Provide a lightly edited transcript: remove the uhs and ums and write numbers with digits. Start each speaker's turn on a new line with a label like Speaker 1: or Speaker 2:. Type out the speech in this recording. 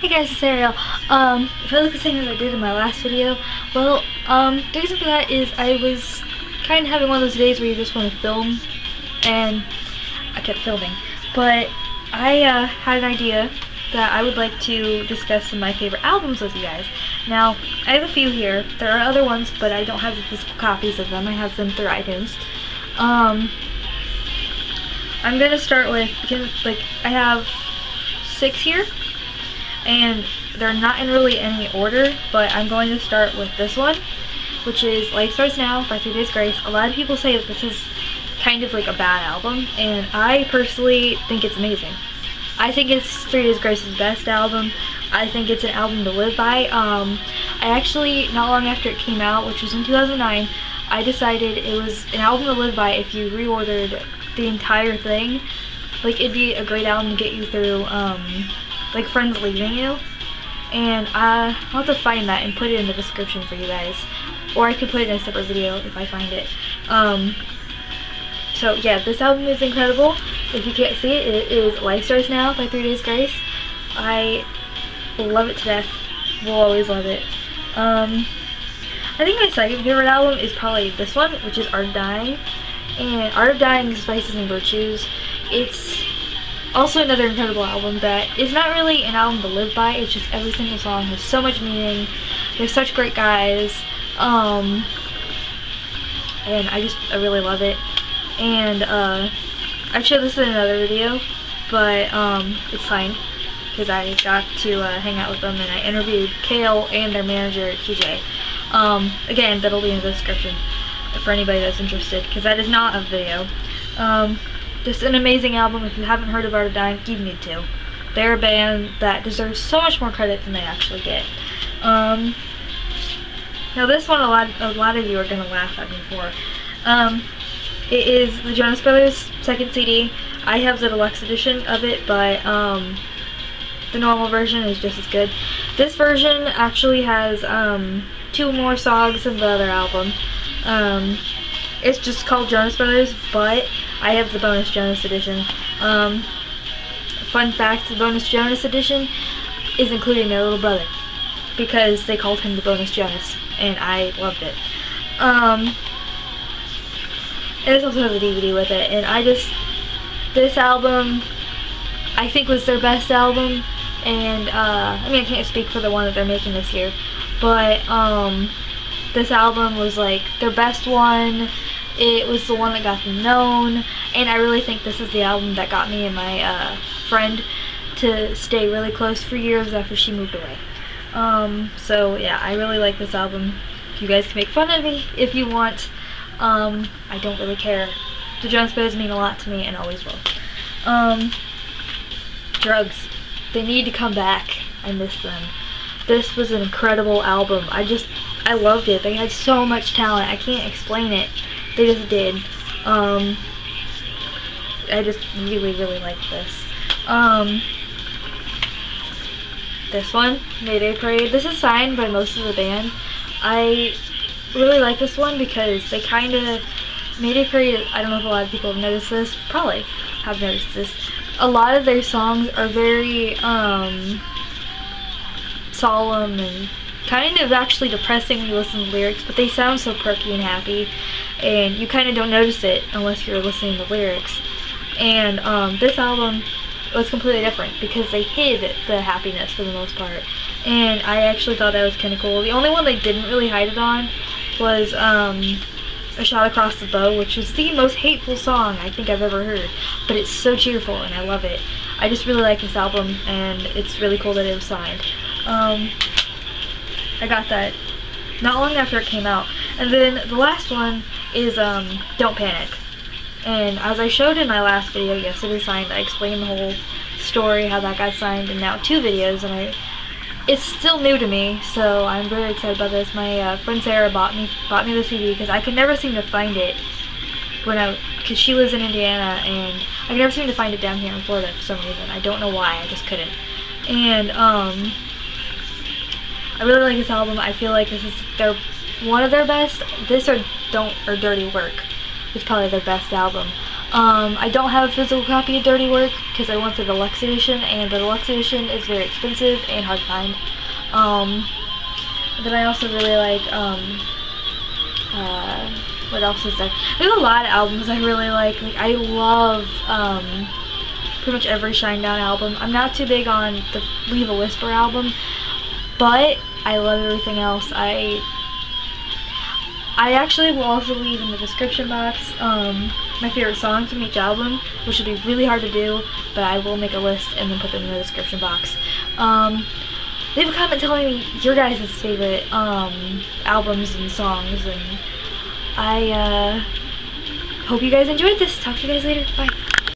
Speaker 1: Hey guys, it's Ariel. If I look the same as I did in my last video, well, the reason for that is I was kind of having one of those days where you just want to film, and I kept filming. But I had an idea that I would like to discuss some of my favorite albums with you guys. Now, I have a few here. There are other ones, but I don't have the physical copies of them. I have them through iTunes. I'm gonna start with, I have 6 here, and they're not in really any order, but I'm going to start with this one, which is Life Starts Now by 3 Days Grace. A lot of people say that this is kind of like a bad album, and I personally think it's amazing. I think it's 3 Days Grace's best album. I think it's an album to live by. I actually, not long after it came out, which was in 2009, I decided it was an album to live by if you reordered the entire thing. Like, it'd be a great album to get you through, like, friends leaving you. And I'll have to find that and put it in the description for you guys. Or I could put it in a separate video if I find it. So yeah, this album is incredible. If you can't see it, it is Life Starts Now by 3 Days Grace. I love it to death. Will always love it. I think my second favorite album is probably this one, which is Art of Dying. And Art of Dying, Vices and Virtues. It's also another incredible album that is not really an album to live by. It's just every single song has so much meaning. They're such great guys. And I really love it. And I've showed this in another video, but it's fine because I got to hang out with them, and I interviewed Kale and their manager TJ. Again, that'll be in the description for anybody that's interested, because that is not a video. Just an amazing album. If you haven't heard of Art of Dying, you need to. They're a band that deserves so much more credit than they actually get. Now this one, a lot of you are gonna laugh at me for. It is the Jonas Brothers' second CD. I have the deluxe edition of it, but the normal version is just as good. This version actually has 2 more songs than the other album. It's just called Jonas Brothers, but I have the bonus Jonas edition. Fun fact, the bonus Jonas edition is including their little brother, because they called him the bonus Jonas, and I loved it. And it also has a DVD with it, and this album, I think, was their best album. And I mean, I can't speak for the one that they're making this year, but this album was like their best one. It was the one that got them known, and I really think this is the album that got me and my friend to stay really close for years after she moved away. So yeah, I really like this album. You guys can make fun of me if you want. I don't really care. The Jonas Brothers mean a lot to me and always will. Drugs. They need to come back. I miss them. This was an incredible album. I loved it. They had so much talent. I can't explain it. They just did. I just really, really liked this. This one, Mayday Parade. This is signed by most of the band. I really like this one because they kind of, Mayday Parade, I don't know if a lot of people have noticed this, probably have noticed this. A lot of their songs are very solemn and kind of actually depressing when you listen to the lyrics, but they sound so perky and happy, and you kind of don't notice it unless you're listening to the lyrics. And this album was completely different because they hid the happiness for the most part, and I actually thought that was kind of cool. The only one they didn't really hide it on was A Shot Across the Bow, which was the most hateful song I think I've ever heard, but it's so cheerful and I love it. I just really like this album, and it's really cool that it was signed. I got that not long after it came out. And then the last one is Don't Panic. And as I showed in my last video, yes, it is signed. I explained the whole story, how that got signed, and now 2 videos, and it's still new to me, so I'm very excited about this. My friend Sarah bought me the CD because I could never seem to find it because she lives in Indiana, and I could never seem to find it down here in Florida for some reason. I don't know why, I just couldn't. And I really like this album. I feel like this is one of their best. This or Dirty Work is probably their best album. I don't have a physical copy of Dirty Work because I want the deluxe edition, and the deluxe edition is very expensive and hard to find. Then I also really like, what else is there? There's a lot of albums I really like. Like, I love, pretty much every Shinedown album. I'm not too big on the Leave a Whisper album, but I love everything else. I actually will also leave in the description box my favorite songs from each album, which will be really hard to do, but I will make a list and then put them in the description box. Leave a comment telling me your guys' favorite albums and songs, and I hope you guys enjoyed this. Talk to you guys later. Bye.